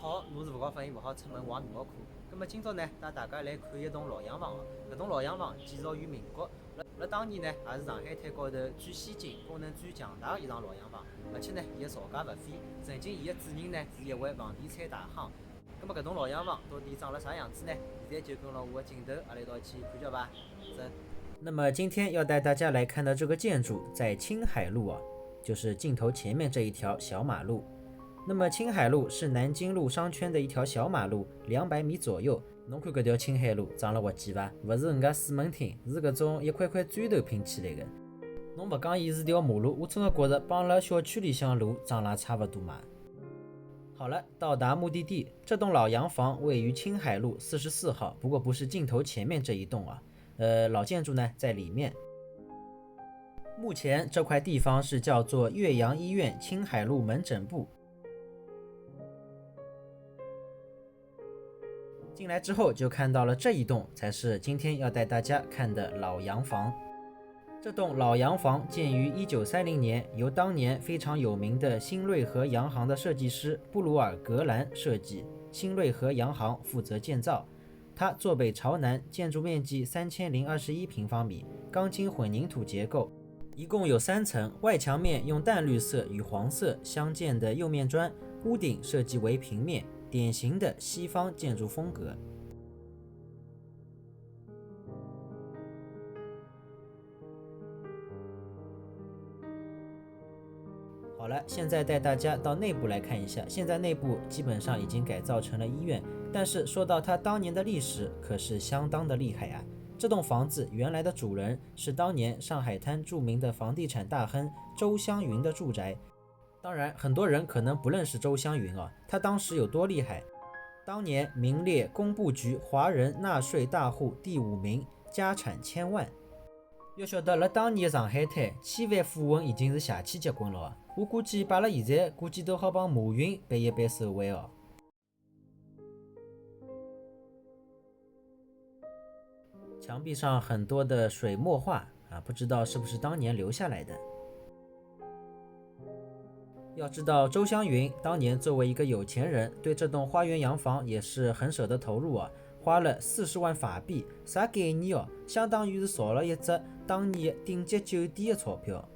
好，我是勿觉发现勿好出门往面膜课。咁么今朝呢，带大家来看一栋老洋房哦。搿栋老洋房建造于民国，辣当年呢，也是上海滩高头最先进、功能最强大的一幢老洋房，而且呢，伊个造价勿菲。曾经伊个主人呢，是一位房地产大亨。咁么搿栋老洋房到底长了啥样子呢？现在就跟牢我的镜头，阿拉一道去看叫吧。走。那么今天要带大家来看的这个建筑，在青海路啊，就是镜头前面这一条小马路。那么青海路是南京路商圈的一条小马路，200米左右。侬看搿条青海路长了滑稽伐？勿是人家水门汀，是搿种一块块砖头拼起来的。侬勿讲伊是条马路，我真的觉着帮辣小区里向路长了差勿多嘛。好了，到达目的地，这栋老洋房位于青海路44号，不过不是镜头前面这一栋啊。老建筑呢在里面。目前这块地方是叫做岳阳医院青海路门诊部。进来之后就看到了这一栋，才是今天要带大家看的老洋房。这栋老洋房建于1930年，由当年非常有名的新瑞和洋行的设计师布鲁尔格兰设计，新瑞和洋行负责建造。它坐北朝南，建筑面积3021平方米，钢筋混凝土结构，一共有3层，外墙面用淡绿色与黄色相间的釉面砖，屋顶设计为平面，典型的西方建筑风格。好了，现在带大家到内部来看一下。现在内部基本上已经改造成了医院，但是说到它当年的历史，可是相当的厉害啊。这栋房子原来的主人是当年上海滩著名的房地产大亨周湘云的住宅。当然，很多人可能不认识周湘云啊，他当时有多厉害？当年名列工部局华人纳税大户第5名，家产千万。要晓得，辣当年的上海滩，千万富翁已经是邪气结棍了啊！我估计摆辣现在，估计都好帮马云掰一掰手腕哦。墙壁上很多的水墨画啊，不知道是不是当年留下来的。要知道，周湘云当年作为一个有钱人，对这栋花园洋房也是很舍得投入啊，花了40万法币，啥概念哦？相当于是造了一只当年顶级酒店的钞票。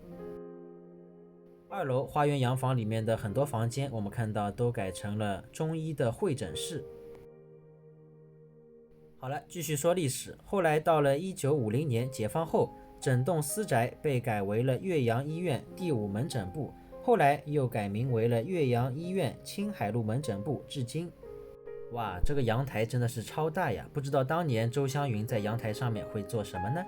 2楼花园洋房里面的很多房间，我们看到都改成了中医的会诊室。好了，继续说历史。后来到了1950年解放后，整栋私宅被改为了岳阳医院第5门诊部，后来又改名为了岳阳医院青海路门诊部，至今。哇，这个阳台真的是超大呀！不知道当年周湘云在阳台上面会做什么呢？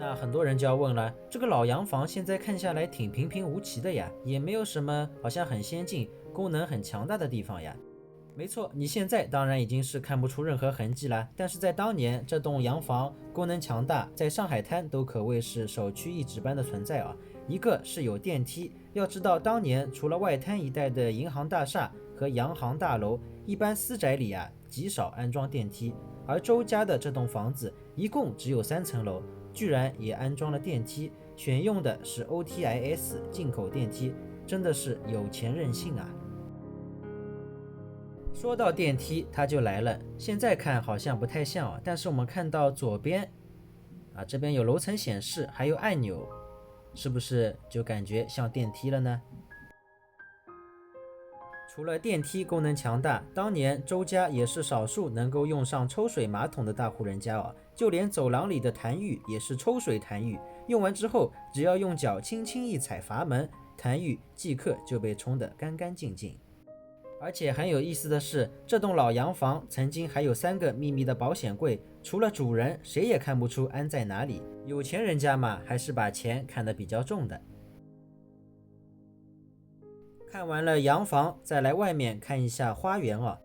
那很多人就要问了，这个老洋房现在看下来挺平平无奇的呀，也没有什么好像很先进、功能很强大的地方呀。没错，你现在当然已经是看不出任何痕迹了，但是在当年，这栋洋房功能强大，在上海滩都可谓是首屈一指般的存在啊。一个是有电梯，要知道当年除了外滩一带的银行大厦和洋行大楼，一般私宅里啊极少安装电梯，而周家的这栋房子一共只有3层楼，居然也安装了电梯，选用的是 OTIS 进口电梯，真的是有钱任性啊。说到电梯，它就来了。现在看好像不太像啊，但是我们看到左边啊，这边有楼层显示，还有按钮，是不是就感觉像电梯了呢？除了电梯功能强大，当年周家也是少数能够用上抽水马桶的大户人家哦。就连走廊里的痰盂也是抽水痰盂，用完之后只要用脚轻轻一踩阀门，痰盂即刻就被冲得干干净净。而且很有意思的是，这栋老洋房曾经还有3个秘密的保险柜，除了主人，谁也看不出安在哪里。有钱人家嘛，还是把钱看得比较重的。看完了洋房，再来外面看一下花园哦。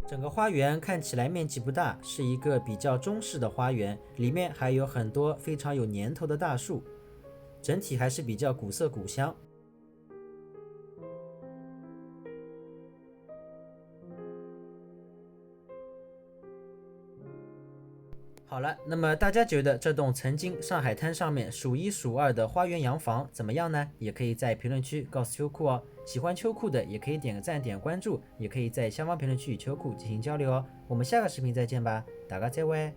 整个花园看起来面积不大，是一个比较中式的花园，里面还有很多非常有年头的大树，整体还是比较古色古香。好了，那么大家觉得这栋曾经上海滩上面数一数二的花园洋房怎么样呢？也可以在评论区告诉秋裤哦。喜欢秋裤的也可以点个赞、点关注，也可以在下方评论区与秋裤进行交流哦。我们下个视频再见吧，大家再会。